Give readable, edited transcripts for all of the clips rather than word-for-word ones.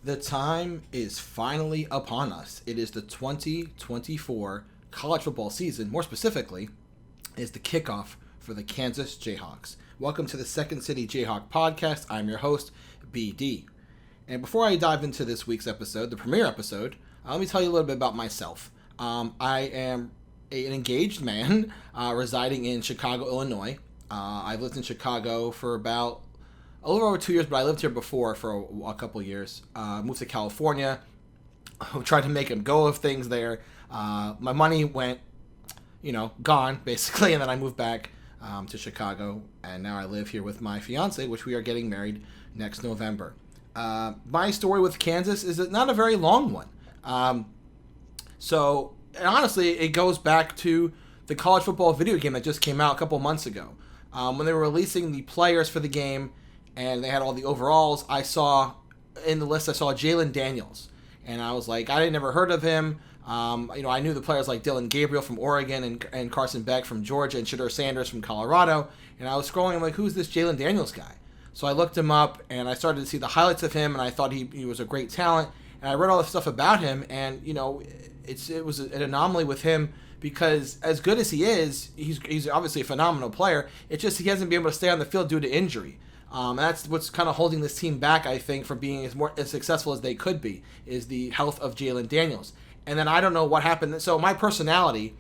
The time is finally upon us. It is the 2024 college football season. More specifically, is the kickoff for the Kansas Jayhawks. Welcome to the Second City Jayhawk podcast. I'm your host, BD. And before I dive into this week's episode, the premiere episode, let me tell you a little bit about myself. I am an engaged man residing in Chicago, Illinois. I've lived in Chicago for about a little over 2 years, but I lived here before for a couple years. Moved to California. Tried to make a go of things there. My money went, gone, basically, and then I moved back to Chicago, and now I live here with my fiance, which we are getting married next November. My story with Kansas is not a very long one. And honestly, it goes back to the college football video game that just came out a couple months ago. When they were releasing the players for the game, and they had all the overalls, I saw in the list, Jaylen Daniels. And I was like, I had never heard of him. I knew the players like Dylan Gabriel from Oregon and Carson Beck from Georgia and Shedeur Sanders from Colorado. And I was scrolling, I'm like, who's this Jaylen Daniels guy? So I looked him up, and I started to see the highlights of him, and I thought he was a great talent. And I read all the stuff about him, and, it was an anomaly with him because as good as he is, he's obviously a phenomenal player. It's just he hasn't been able to stay on the field due to injury. That's what's kind of holding this team back, I think, from being as successful as they could be, is the health of Jaylen Daniels. And then I don't know what happened. So my personality,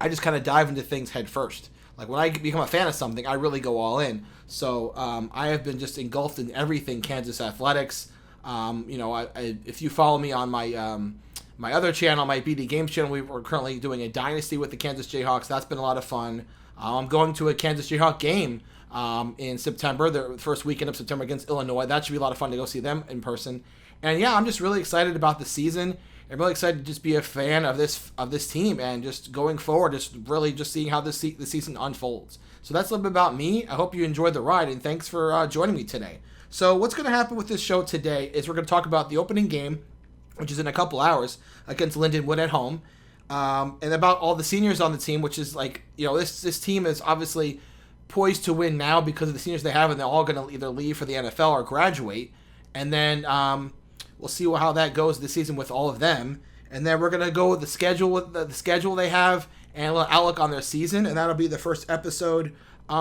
I just kind of dive into things head first. Like when I become a fan of something, I really go all in. So I have been just engulfed in everything Kansas athletics. If you follow me on my other channel, my BD Games channel, we're currently doing a dynasty with the Kansas Jayhawks. That's been a lot of fun. I'm going to a Kansas Jayhawk game in September, the first weekend of September against Illinois. That should be a lot of fun to go see them in person. And yeah, I'm just really excited about the season. I'm really excited to just be a fan of this team and just going forward, just really just seeing how the season unfolds. So that's a little bit about me. I hope you enjoyed the ride, and thanks for joining me today. So what's going to happen with this show today is we're going to talk about the opening game, which is in a couple hours, against Lindenwood at home, and about all the seniors on the team, which is like, this team is obviously poised to win now because of the seniors they have, and they're all going to either leave for the NFL or graduate. And then we'll see how that goes this season with all of them. And then we're going to go with the schedule they have and a little outlook on their season, and that'll be the first episode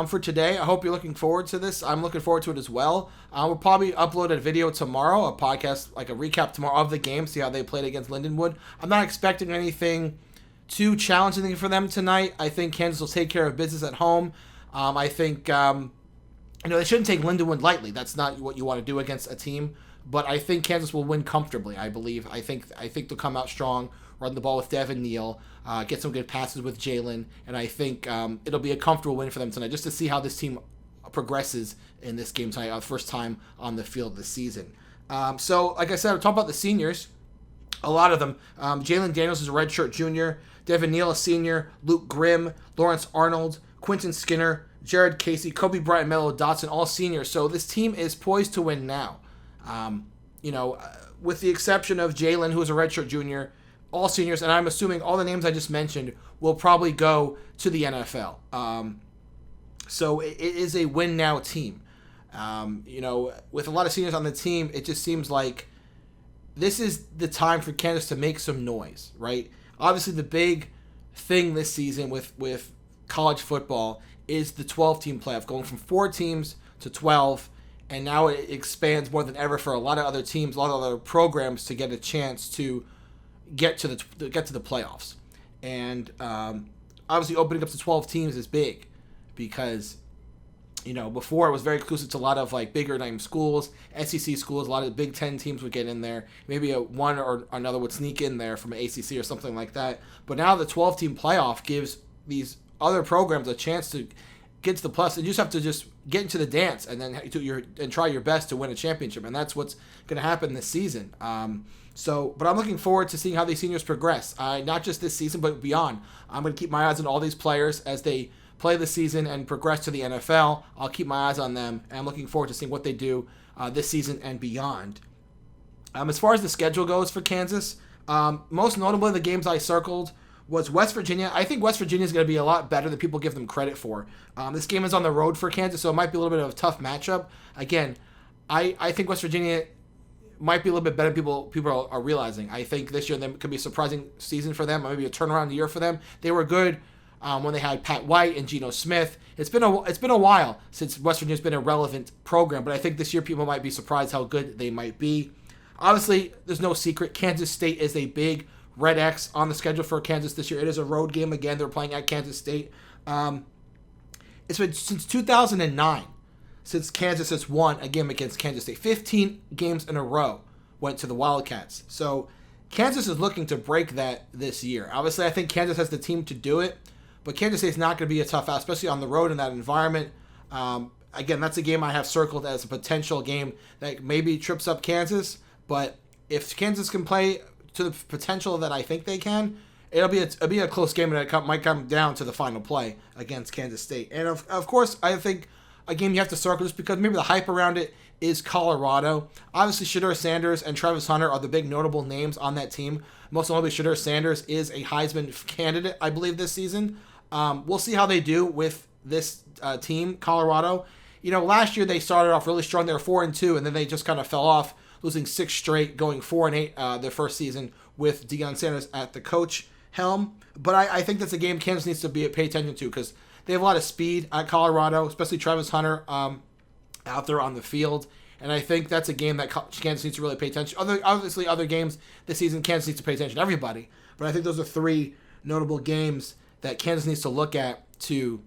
for today. I hope you're looking forward to this. I'm looking forward to it as well. We'll probably upload a video tomorrow, a podcast, like a recap tomorrow of the game, see how they played against Lindenwood. I'm not expecting anything too challenging for them tonight. I think Kansas will take care of business at home. I think, they shouldn't take Lindenwood lightly. That's not what you want to do against a team. But I think Kansas will win comfortably, I believe. I think they'll come out strong, run the ball with Devin Neal, get some good passes with Jaylen, and I think it'll be a comfortable win for them tonight, just to see how this team progresses in this game tonight, first time on the field this season. So, like I said, I'll talk about the seniors. A lot of them. Jaylen Daniels is a redshirt junior. Devin Neal, a senior. Luke Grimm, Lawrence Arnold, Quentin Skinner, Jared Casey, Kobe Bryant, Mello Dotson, all seniors. So this team is poised to win now. With the exception of Jaylen, who is a redshirt junior, all seniors, and I'm assuming all the names I just mentioned will probably go to the NFL. So it is a win now team. With a lot of seniors on the team, it just seems like this is the time for Kansas to make some noise, right? Obviously, the big thing this season with college football is the 12-team playoff, going from 4 teams to 12, and now it expands more than ever for a lot of other teams, a lot of other programs to get a chance to get to the playoffs. And obviously, opening up to 12 teams is big because before it was very exclusive to a lot of like bigger name schools, SEC schools. A lot of the Big Ten teams would get in there. Maybe one or another would sneak in there from an ACC or something like that. But now the 12-team playoff gives these other programs a chance to get to the plus, and you just have to just get into the dance and then try your best to win a championship, and that's what's going to happen this season. But I'm looking forward to seeing how these seniors progress, not just this season but beyond. I'm going to keep my eyes on all these players as they play the season and progress to the NFL. I'll keep my eyes on them, and I'm looking forward to seeing what they do this season and beyond. As far as the schedule goes for Kansas, most notably the games I circled was West Virginia. I think West Virginia is going to be a lot better than people give them credit for. This game is on the road for Kansas, so it might be a little bit of a tough matchup. Again, I think West Virginia might be a little bit better than people are realizing. I think this year could be a surprising season for them, maybe a turnaround year for them. They were good when they had Pat White and Geno Smith. It's been a while since West Virginia's been a relevant program, but I think this year people might be surprised how good they might be. Obviously, there's no secret. Kansas State is a big red X on the schedule for Kansas this year. It is a road game again. They're playing at Kansas State. It's been since 2009 since Kansas has won a game against Kansas State. 15 games in a row went to the Wildcats. So Kansas is looking to break that this year. Obviously, I think Kansas has the team to do it, but Kansas State's not going to be a tough out, especially on the road in that environment. Again, that's a game I have circled as a potential game that maybe trips up Kansas. But if Kansas can play to the potential that I think they can, it'll be a close game, and it might come down to the final play against Kansas State. And of course, I think a game you have to circle just because maybe the hype around it is Colorado. Obviously, Shedeur Sanders and Travis Hunter are the big notable names on that team. Most notably, Shedeur Sanders is a Heisman candidate, I believe, this season. We'll see how they do with this team, Colorado. Last year they started off really strong. They were 4-2, and then they just kind of fell off, losing 6 straight, going 4-8 their first season with Deion Sanders at the coach helm. But I think that's a game Kansas needs to pay attention to because they have a lot of speed at Colorado, especially Travis Hunter out there on the field. And I think that's a game that Kansas needs to really pay attention. Obviously, other games this season, Kansas needs to pay attention to everybody. But I think those are 3 notable games that Kansas needs to look at to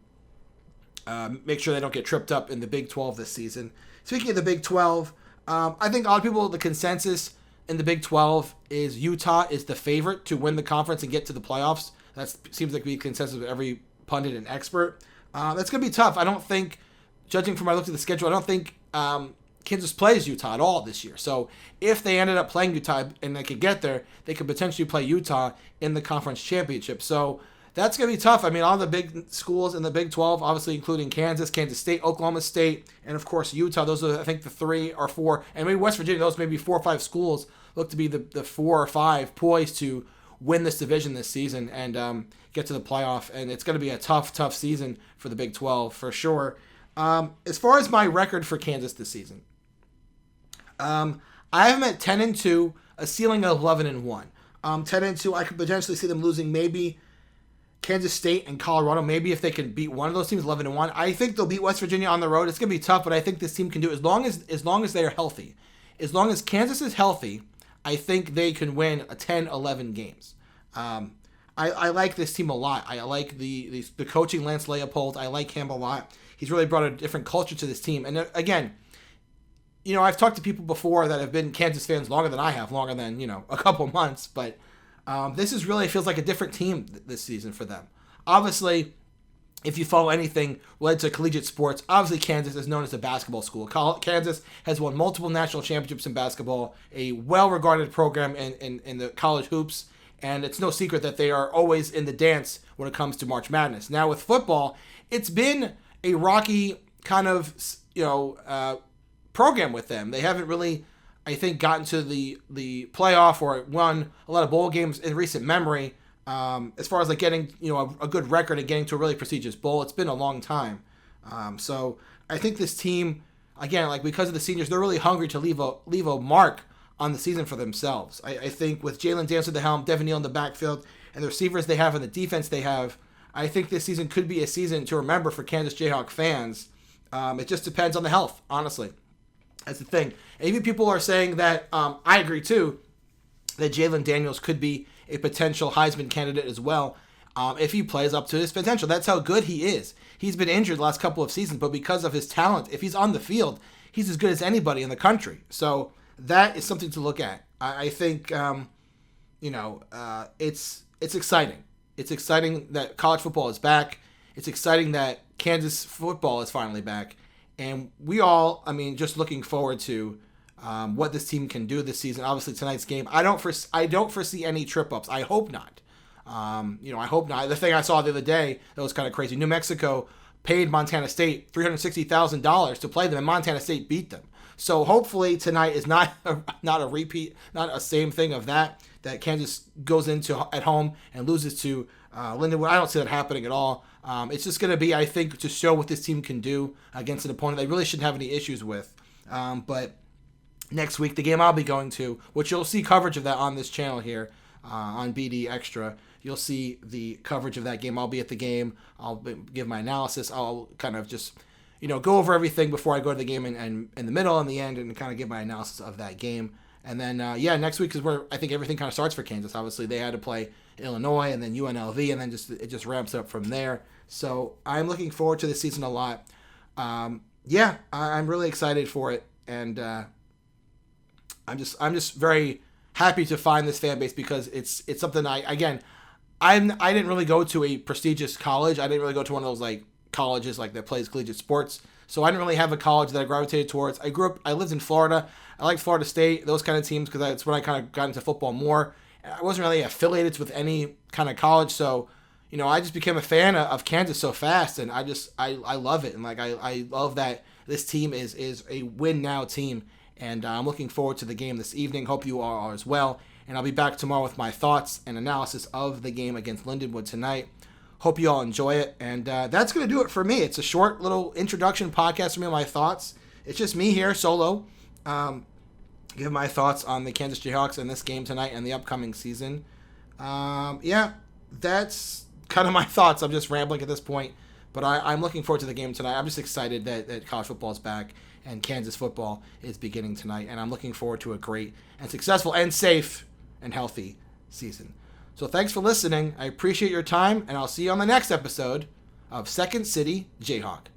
make sure they don't get tripped up in the Big 12 this season. Speaking of the Big 12, I think a lot of people, the consensus in the Big 12 is Utah is the favorite to win the conference and get to the playoffs. That seems like the consensus of every pundit and expert. That's going to be tough. I don't think, judging from my look at the schedule, I don't think Kansas plays Utah at all this year. So if they ended up playing Utah and they could get there, they could potentially play Utah in the conference championship. So that's going to be tough. I mean, all the big schools in the Big 12, obviously including Kansas, Kansas State, Oklahoma State, and of course Utah. Those are, I think, the 3 or 4, and maybe West Virginia, those maybe 4 or 5 schools look to be the 4 or 5 poised to win this division this season and get to the playoff. And it's going to be a tough season for the Big 12 for sure. As far as my record for Kansas this season, I have them at 10-2, a ceiling of 11-1. 10-2, I could potentially see them losing maybe Kansas State and Colorado. Maybe if they can beat one of those teams, 11-1. I think they'll beat West Virginia on the road. It's going to be tough, but I think this team can do it as long as they are healthy. As long as Kansas is healthy, I think they can win a 10-11 games. I like this team a lot. I like the coaching, Lance Leopold. I like him a lot. He's really brought a different culture to this team. And again, I've talked to people before that have been Kansas fans longer than I have, longer than, a couple months. But this is really feels like a different team this season for them. Obviously, if you follow anything related to collegiate sports, obviously Kansas is known as a basketball school. Kansas has won multiple national championships in basketball, a well-regarded program in the college hoops, and it's no secret that they are always in the dance when it comes to March Madness. Now with football, it's been a rocky kind of program with them. They haven't really, I think, gotten to the playoff or won a lot of bowl games in recent memory. As far as like getting a good record and getting to a really prestigious bowl, it's been a long time. So I think this team, again, like because of the seniors, they're really hungry to leave a mark on the season for themselves. I think with Jalen Daniels at the helm, Devin Neal in the backfield, and the receivers they have and the defense they have, I think this season could be a season to remember for Kansas Jayhawk fans. It just depends on the health, honestly. That's the thing. And even people are saying that, I agree too, that Jalen Daniels could be a potential Heisman candidate as well if he plays up to his potential. That's how good he is. He's been injured the last couple of seasons, but because of his talent, if he's on the field, he's as good as anybody in the country. So that is something to look at. I think, it's exciting. It's exciting that college football is back. It's exciting that Kansas football is finally back. And we all, just looking forward to what this team can do this season. Obviously, tonight's game, I don't foresee any trip-ups. I hope not. I hope not. The thing I saw the other day that was kind of crazy, New Mexico paid Montana State $360,000 to play them, and Montana State beat them. So hopefully tonight is not a repeat, not a same thing of that Kansas goes into at home and loses to Lindenwood. I don't see that happening at all. It's just going to be, I think, to show what this team can do against an opponent they really shouldn't have any issues with. But next week, the game I'll be going to, which you'll see coverage of that on this channel here on BD Extra. You'll see the coverage of that game. I'll be at the game. I'll give my analysis. I'll kind of just, go over everything before I go to the game and in the middle and the end and kind of give my analysis of that game. And then, next week is where I think everything kind of starts for Kansas. Obviously, they had to play Illinois and then UNLV, and then it just ramps up from there. So I'm looking forward to this season a lot. I'm really excited for it, and I'm just very happy to find this fan base because it's something I didn't really go to a prestigious college. I didn't really go to one of those colleges that plays collegiate sports. So I didn't really have a college that I gravitated towards. I lived in Florida. I liked Florida State, those kind of teams, because that's when I kind of got into football more. I wasn't really affiliated with any kind of college, so I just became a fan of Kansas so fast, and I love it, and I love that this team is a win now team, and I'm looking forward to the game this evening. Hope you all are as well, and I'll be back tomorrow with my thoughts and analysis of the game against Lindenwood tonight. Hope you all enjoy it, and that's going to do it for me. It's a short little introduction podcast for me, my thoughts. It's just me here, solo, give my thoughts on the Kansas Jayhawks and this game tonight and the upcoming season. That's kind of my thoughts. I'm just rambling at this point, but I'm looking forward to the game tonight. I'm just excited that college football is back and Kansas football is beginning tonight, and I'm looking forward to a great and successful and safe and healthy season. So thanks for listening. I appreciate your time, and I'll see you on the next episode of Second City Jayhawk.